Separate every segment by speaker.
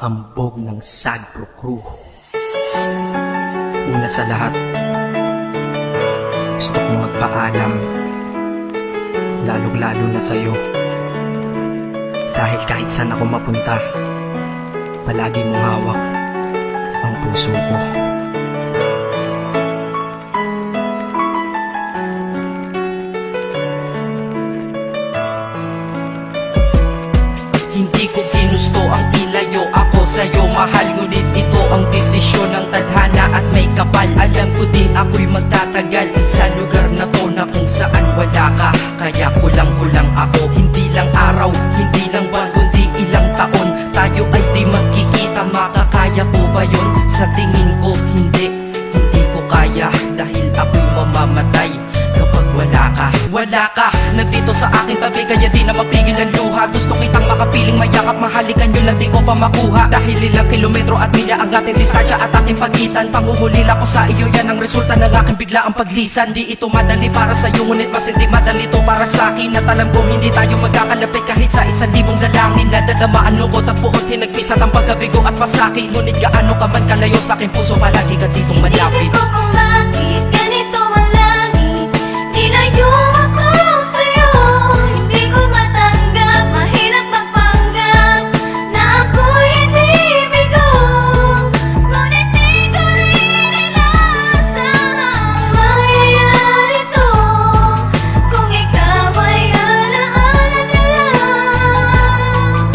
Speaker 1: hambog ng Sagpro Crew. Una sa lahat, gusto kong magpaalam, lalong-lalo na sa'yo. Dahil kahit saan ako mapunta, palagi mong hawak ang puso ko.
Speaker 2: Hindi ko ginusto ang ilayo ako sa'yo, mahal. Ngunit ito ang desisyon ng tadhana at may kapal. Alam ko di ako'y magtatagal sa lugar na to na kung saan wala ka. Kaya kulang-kulang ako, hindi lang araw, hindi lang buwan, kundi ilang taon. Tayo ay di magkikita, makakaya ko ba yun? Sa tingin ko hindi ko kaya. Dahil ako'y mamamatay kapag wala ka. Wala ka, nandito sa aking tabi, kaya di na mapigil ang luha. Gusto kitang makapiling, mayakap, mahalikan yun lang di ko pa makuha. Dahil ilang kilometro at milya ang ating distansya at ating pagitan. Panguhulila ko sa iyo, yan ang resulta ng aking biglaang paglisan. Di ito madali para sa'yo, ngunit mas hindi madali to para sa'kin. At alam ko hindi tayo magkakalapit kahit sa 1,000 dalangin. Nadadamaan lungkot at puot, hinagpisat ang pagkabigo at pasakit. Ngunit gaano ka man kalayo sa aking puso, palagi ka ditong malapit.
Speaker 3: Inisip ko kung bakit ganito ang langit. Nilayo ako sa'yo, hindi ko matanggap. Mahirap magpanggap na ako'y hindi bigo. Ngunit di ko rin inaasahang mangyayari to. Kung ikaw ay alaala na lang,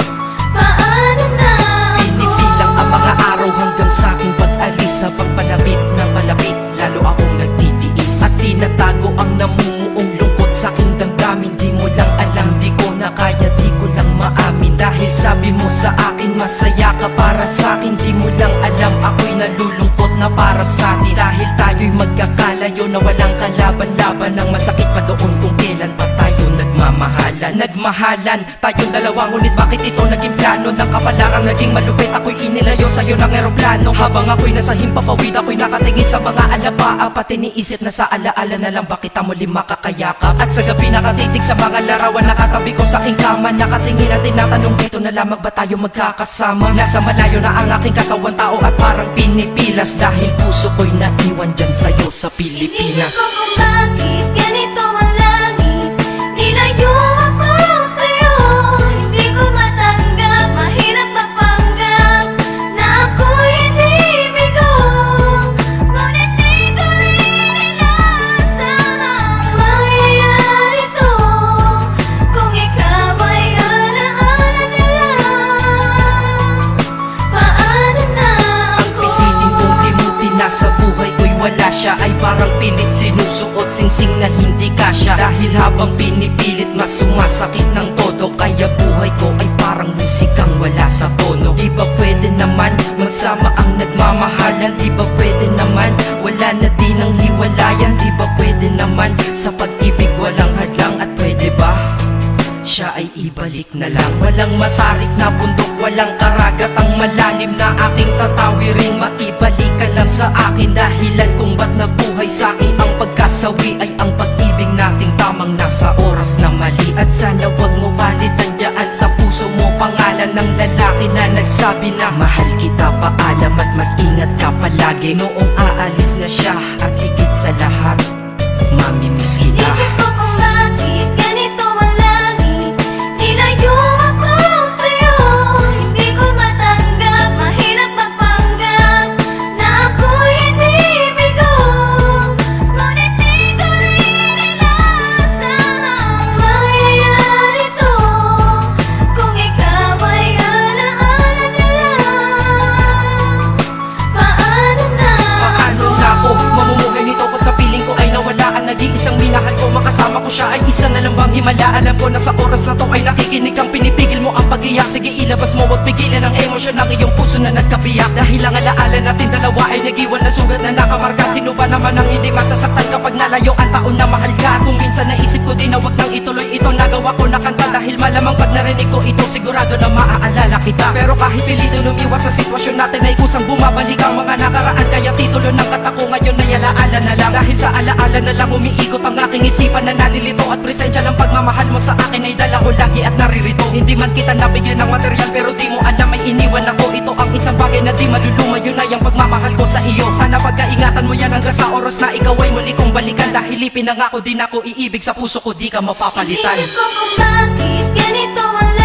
Speaker 3: paano na ako?
Speaker 2: Pinipilang ang mga araw hanggang sa aking pag-alis. Sa pagpalapit na malapit, lalo akong nagtitiis. At tinatago ang namumuong lungkot sa aking damdamin. Di mo lang alam, di ko na kaya, di ko lang maamin. Dahil sabi mo sa akin, masaya ka para sa akin. Di mo lang alam, ako'y nalulungkot na para sa atin. Dahil tayo'y magkakalayo na walang kalaban-laban. Ang masakit pa doon kung kailan pa tayo nagmamahalan. Nagmahalan tayong dalawa, ngunit bakit ito naging plano? Ng kapalarang naging malupit, ako'y inilayo sa'yo ng eroplano. Habang ako'y nasa himpapawid, ako'y nakatingin sa mga alabaa. Pati niisip na sa alaala na lang bakit ang muli makakayakap. At sa gabi nakatitig sa mga larawan, nakatabi ko sa aking kama. Nakatingin at tinatanong, dito na lamang ba tayo magkakasama? Nasa malayo na ang aking katawan, tao at parang pinipilas. Dahil puso ko'y naiwan dyan sa'yo sa Pilipinas.
Speaker 3: Inisip ko kung bakit ganito ang langit. Nilayo ako sa'yo, hindi ko matanggap. Mahirap magpanggap na ako'y hindi bigo. Ngunit di ko rin inaasahang mangyayari to. Kung ikaw ay alaala na lang, paano na
Speaker 2: Ang
Speaker 3: ako?
Speaker 2: pihiling kong limutin na sa buhay ko'y wala siya, ay parang pilit sinusuot, singsing na hindi kasya. Dahil habang pinipilit, mas sumasakit ng todo. Kaya buhay ko ay parang musikang wala sa tono. Di ba pwede naman magsama ang nagmamahalan? Di ba pwede naman wala na din ang hiwalayan? Di ba pwede naman sa pag-ibig walang hadlang? At pwede ba siya ay ibalik na lang? Walang matarik na bundok, walang karagat ang malalim na aking tatawirin. Maibalik ka lang sa akin, dahilan kung ba't nabuhay sa akin ang pagkasawi ay ang pag-ibig nating tamang nasa oras na mali. At sana wag mo palitan dyan sa puso mo pangalan ng lalaki na nagsabi na mahal kita, paalam at mag-ingat ka palagi. Noong aalis na siya at higit sa lahat, mamimiss kita.
Speaker 3: Inisip ko kung bakit ganito ang langit. Nilayo ako sa'yo, hindi ko matanggap. Mahirap magpanggap na ako'y hindi bigo. Ngunit di ko rin inaasahang mangyayari to. Kung ikaw ay alaala na lang, paano na
Speaker 2: Paano na ako mamumuhay nito ko sa piling ko ay nawalaan? Nag-iisang minahal ko, makasama ko siya ay isa na lang bang himala? Alam ko na sa oras na to ay nakikinig kang pinipigil mo ang pag-iyak. Sige ilabas mo, wag pigilan ang emosyon ng iyong puso na nagkabiyak. Dahil ang alaala natin dalawa ay nag-iwan na sugat na nakamarka. Sino ba naman ang hindi masasaktan kapag nalayo ang taon na mahal ka? Kung minsan naisip ko din na wag nang ituloy ito, nagawa ko na kanta. Dahil malamang pag narinig ko ito, sigurado na maaalala kita. Pero kahit pilito lumiwas sa sitwasyon natin ay kusang bumabalik ang mga nakaraan. Kaya titulo ng kanta ko ngayon ay alaala na lang. Dahil sa alaala na lang umiikot ang aking isipan na nalilito. At presensya ng pagmamahal mo sa akin ay dala ko lagi at naririto. Hindi man kita nabigyan ng material, pero di mo alam ay iniwan ako. Ito ang Isang bagay na di maluluma, yun ay ang pagmamahal ko sa iyo. Sana pagkaingatan mo yan hanggang sa oras na ikaw ay muli kong balikan. Dahil ipinangako din ako iibig sa puso ko, di ka mapapalitan.
Speaker 3: Inisip ko kung bakit ganito ang